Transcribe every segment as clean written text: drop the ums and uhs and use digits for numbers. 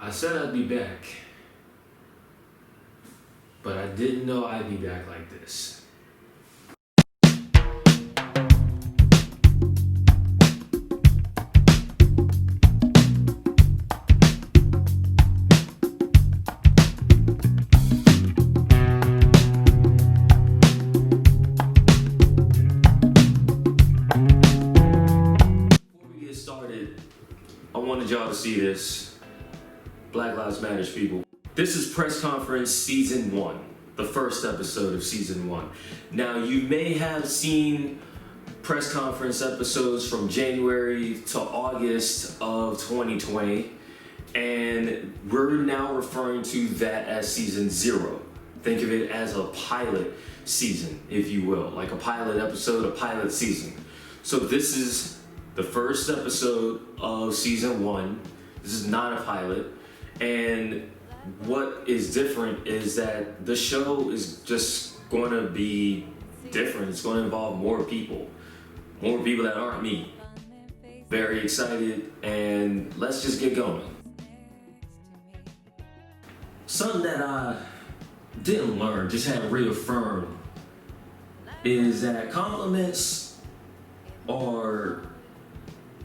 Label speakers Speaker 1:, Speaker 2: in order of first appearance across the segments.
Speaker 1: I said I'd be back, but I didn't know I'd be back like this. Before we get started, I wanted y'all to see this. Black Lives Matter, people. This is Press Conference Season 1, the first episode of Season 1. Now, you may have seen Press Conference episodes from January to August of 2020, and we're now referring to that as Season 0. Think of it as a pilot season, if you will, like a pilot episode, a pilot season. So this is the first episode of Season 1. This is not a pilot. And what is different is that the show is just going to be different. It's going to involve more people that aren't me. Very excited, and let's just get going. Something that I didn't learn, just had reaffirmed, is that compliments are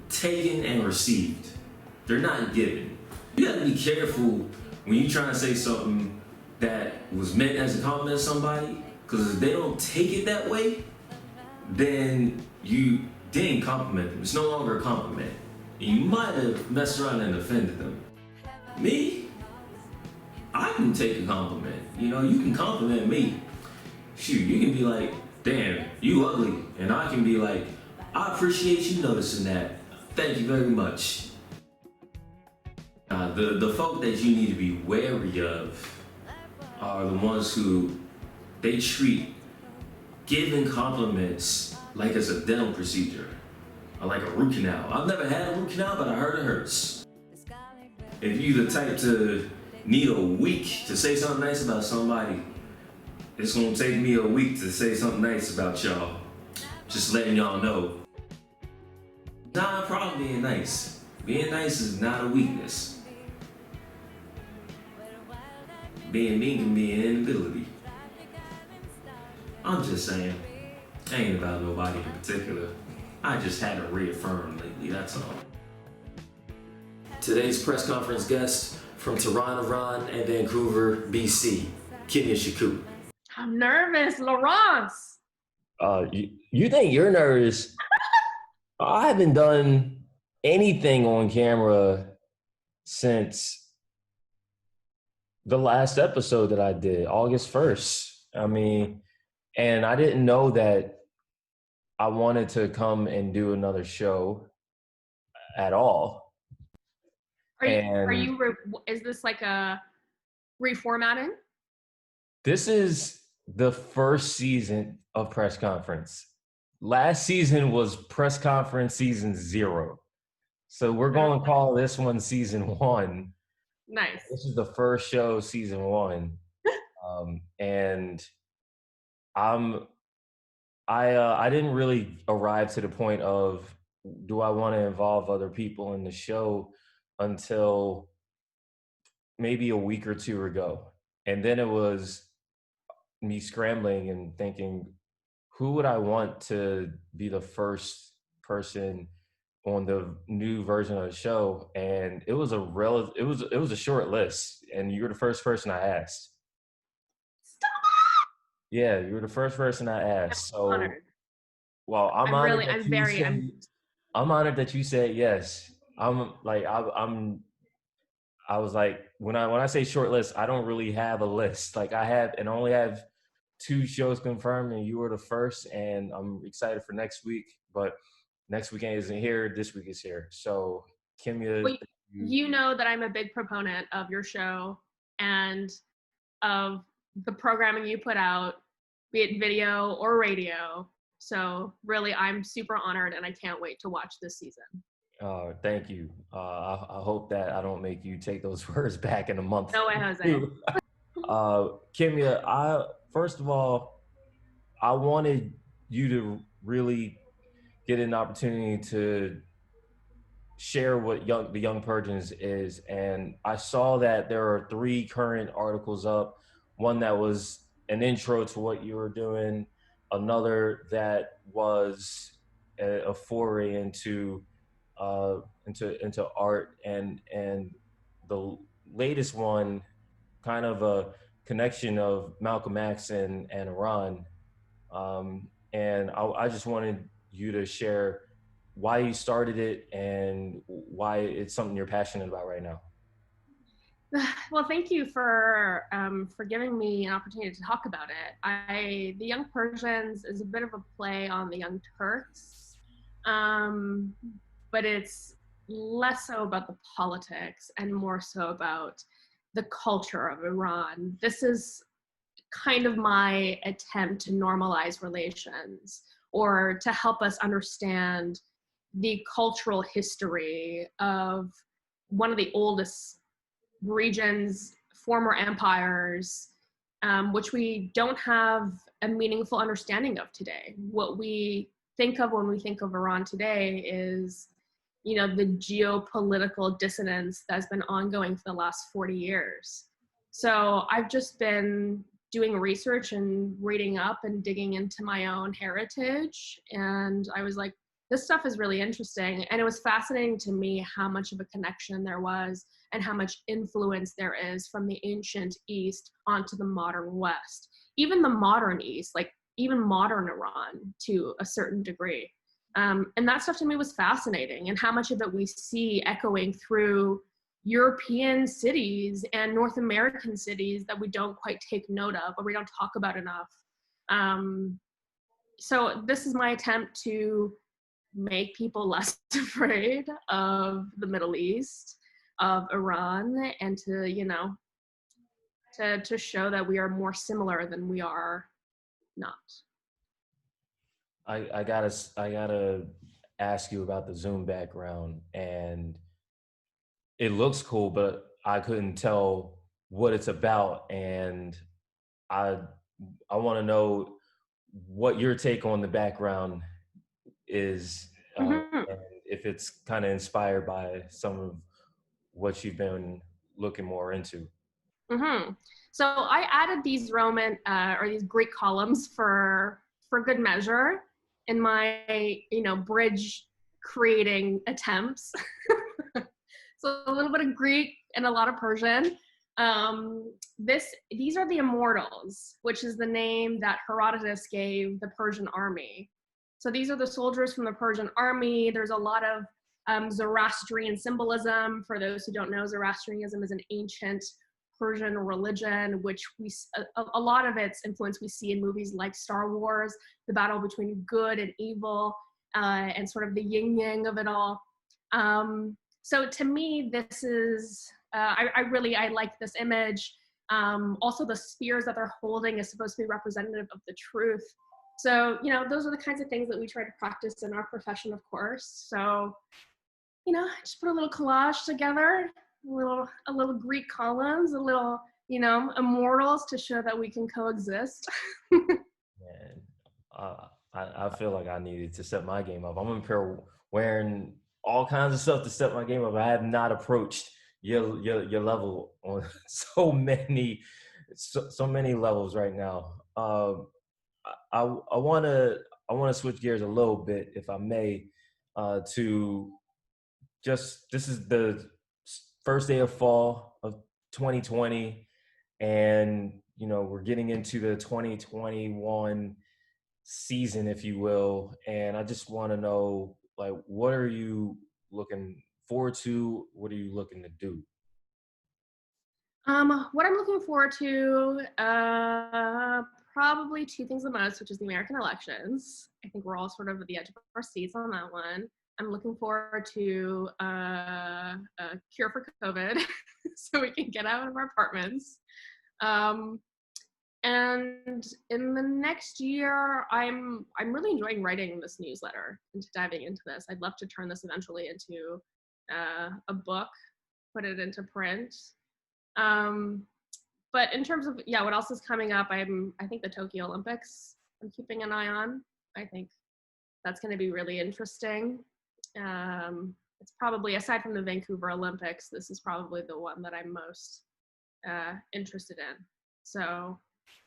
Speaker 1: taken and received. They're not given. You gotta be careful when you're trying to say something that was meant as a compliment to somebody, because if they don't take it that way, then you didn't compliment them. It's no longer a compliment. And you might have messed around and offended them. Me, I can take a compliment. You know, you can compliment me. Shoot, you can be like, damn, you ugly. And I can be like, I appreciate you noticing that. Thank you very much. The folk that you need to be wary of are the ones who they treat giving compliments like it's a dental procedure or like a root canal. I've never had a root canal, but I heard it hurts. If you the type to need a week to say something nice about somebody, it's gonna take me a week to say something nice about y'all. Just letting y'all know. Not a problem being nice. Being nice is not a weakness. Being mean can be an inability. I'm just saying, ain't about nobody in particular. I just had to reaffirm lately, that's all. Today's press conference guest from Toronto, Iran, and Vancouver, BC, Kenya Shaku.
Speaker 2: I'm nervous, Laurence.
Speaker 1: You think you're nervous? I haven't done anything on camera since the last episode that I did, August 1st. I mean, and I didn't know that I wanted to come and do another show at all.
Speaker 2: Is this like a reformatting?
Speaker 1: This is the first season of Press Conference. Last season was Press Conference Season 0. So we're going to call this one Season 1.
Speaker 2: Nice.
Speaker 1: This is the first show, Season 1. And I didn't really arrive to the point of, do I want to involve other people in the show until maybe a week or two ago. And then it was me scrambling and thinking, who would I want to be the first person on the new version of the show? And it was a short list, and you were the first person I asked.
Speaker 2: Stop!
Speaker 1: Yeah, you were the first person I asked.
Speaker 2: I'm honored.
Speaker 1: Well, I'm honored. I'm honored that you said yes. I was like, when I say short list, I don't really have a list. Like I only have 2 shows confirmed, and you were the first, and I'm excited for next week. But next weekend isn't here. This week is here. So, Kimya,
Speaker 2: well, you know that I'm a big proponent of your show and of the programming you put out, be it video or radio. So really, I'm super honored, and I can't wait to watch this season.
Speaker 1: Thank you. I hope that I don't make you take those words back in a month.
Speaker 2: No way, Jose.
Speaker 1: Kimya, first of all, I wanted you to really get an opportunity to share what the Young Persians is, and I saw that there are 3 current articles up. One that was an intro to what you were doing, another that was a foray into art, and the latest one kind of a connection of Malcolm X and Iran. And I just wanted you to share why you started it and why it's something you're passionate about right now.
Speaker 2: Well, thank you for giving me an opportunity to talk about it. The Young Persians is a bit of a play on the Young Turks, um, but it's less so about the politics and more so about the culture of Iran. This is kind of my attempt to normalize relations or to help us understand the cultural history of one of the oldest regions, former empires, which we don't have a meaningful understanding of today. What we think of when we think of Iran today is, the geopolitical dissonance that's been ongoing for the last 40 years. So I've just been doing research and reading up and digging into my own heritage. And I was like, this stuff is really interesting. And it was fascinating to me how much of a connection there was and how much influence there is from the ancient East onto the modern West. Even the modern East, like even modern Iran to a certain degree. And that stuff to me was fascinating, and how much of it we see echoing through European cities and North American cities that we don't quite take note of or we don't talk about enough. So this is my attempt to make people less afraid of the Middle East, of Iran, and to show that we are more similar than we are not.
Speaker 1: I gotta ask you about the Zoom background, and it looks cool, but I couldn't tell what it's about, and I I want to know what your take on the background is,
Speaker 2: Mm-hmm.
Speaker 1: and if it's kind of inspired by some of what you've been looking more into.
Speaker 2: Mm-hmm. So I added these Roman or these Greek columns for good measure in my bridge creating attempts. So a little bit of Greek and a lot of Persian. These are the immortals, which is the name that Herodotus gave the Persian army. So these are the soldiers from the Persian army. There's a lot of Zoroastrian symbolism. For those who don't know, Zoroastrianism is an ancient Persian religion, which a lot of its influence we see in movies like Star Wars, the battle between good and evil, and sort of the yin yang of it all. So to me, this is, I like this image. Also, the spears that they're holding is supposed to be representative of the truth. So, those are the kinds of things that we try to practice in our profession, of course. So, just put a little collage together, a little Greek columns, a little, immortals to show that we can coexist.
Speaker 1: And I feel like I needed to step my game up. I'm up here wearing all kinds of stuff to step my game up. I have not approached your level on so many levels right now. I want to switch gears a little bit, if I may, to just this is the first day of fall of 2020, and we're getting into the 2021 season, if you will, and I just want to know, like, what are you looking forward to? What are you looking to do?
Speaker 2: What I'm looking forward to, probably two things the most, which is the American elections. I think we're all sort of at the edge of our seats on that one. I'm looking forward to a cure for COVID, so we can get out of our apartments. Um, and in the next year, I'm really enjoying writing this newsletter and diving into this. I'd love to turn this eventually into a book, put it into print. Um, but in terms of what else is coming up? I think the Tokyo Olympics I'm keeping an eye on. I think that's going to be really interesting. it's probably, aside from the Vancouver Olympics, this is probably the one that I'm most interested in. So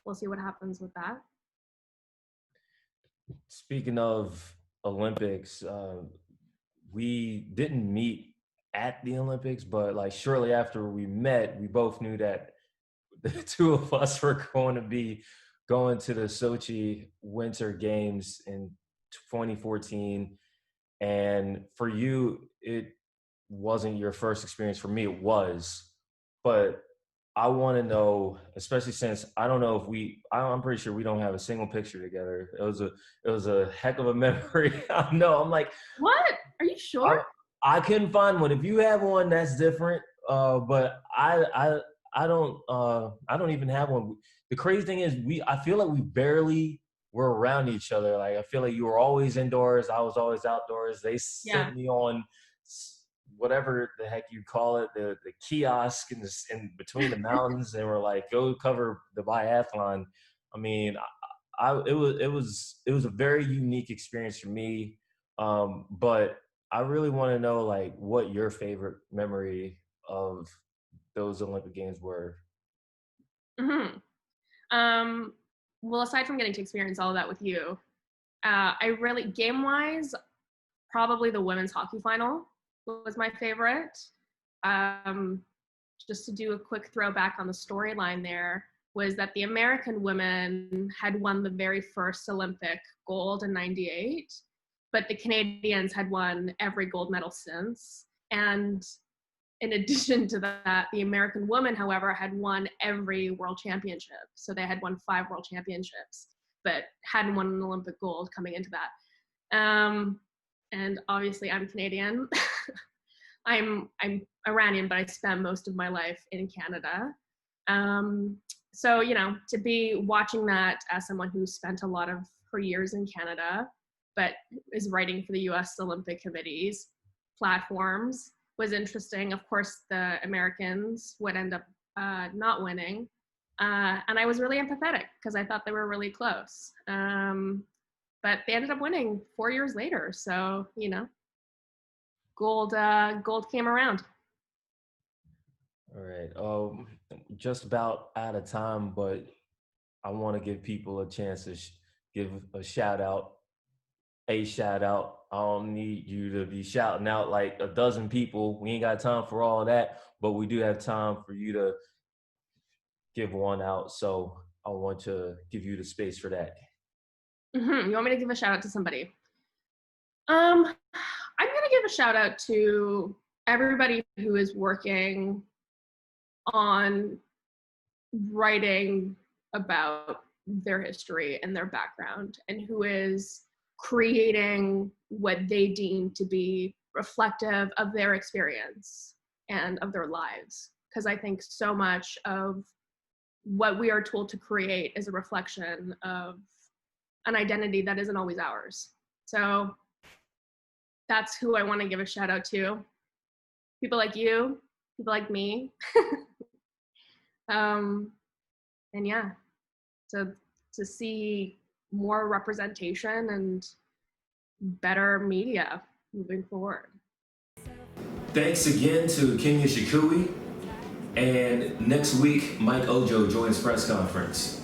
Speaker 2: we'll see what happens with that.
Speaker 1: Speaking of Olympics, we didn't meet at the Olympics, but like shortly after we met, we both knew that the two of us were going to be going to the Sochi Winter Games in 2014. And for you, it wasn't your first experience. For me, it was. But I want to know, especially since I don't know if I'm pretty sure we don't have a single picture together. It was a heck of a memory. I know. I'm like,
Speaker 2: what? Are you sure?
Speaker 1: I couldn't find one. If you have one, that's different. But I don't even have one. The crazy thing is I feel like we barely were around each other. Like I feel like you were always indoors. I was always outdoors. They sent me on whatever the heck you call it, the kiosk in between the mountains. They were like, go cover the biathlon. I mean, it was a very unique experience for me. But I really want to know like what your favorite memory of those Olympic Games were.
Speaker 2: Mm-hmm. Well, aside from getting to experience all of that with you, I really, game-wise, probably the women's hockey final was my favorite. Just to do a quick throwback on the storyline there, was that the American women had won the very first Olympic gold in '98, but the Canadians had won every gold medal since. And in addition to that, the American women, however, had won every world championship. So they had won 5 world championships, but hadn't won an Olympic gold coming into that. And obviously I'm Canadian. I'm Iranian, but I spent most of my life in Canada. So, you know, to be watching that as someone who spent a lot of her years in Canada, but is writing for the US Olympic Committee's platforms, was interesting. Of course, the Americans would end up not winning. And I was really empathetic because I thought they were really close. But they ended up winning 4 years later. So, you know, gold came around.
Speaker 1: All right. Just about out of time, but I want to give people a chance to give a shout out. I don't need you to be shouting out like a dozen people. We ain't got time for all of that, but we do have time for you to give one out. So I want to give you the space for that.
Speaker 2: Mm-hmm. You want me to give a shout out to somebody? I'm going to give a shout out to everybody who is working on writing about their history and their background, and who is creating what they deem to be reflective of their experience and of their lives. Because I think so much of what we are told to create is a reflection of an identity that isn't always ours. So that's who I want to give a shout out to. People like you, people like me. And yeah, to see more representation and better media moving forward.
Speaker 1: Thanks again to Kenya Shikui. And next week, Mike Ojo joins Press Conference.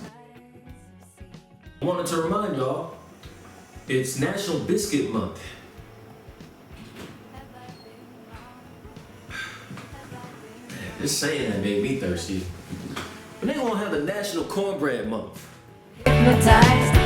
Speaker 1: I wanted to remind y'all, it's National Biscuit Month. Just saying that made me thirsty. But they won't have the National Cornbread Month.
Speaker 3: Hypnotized.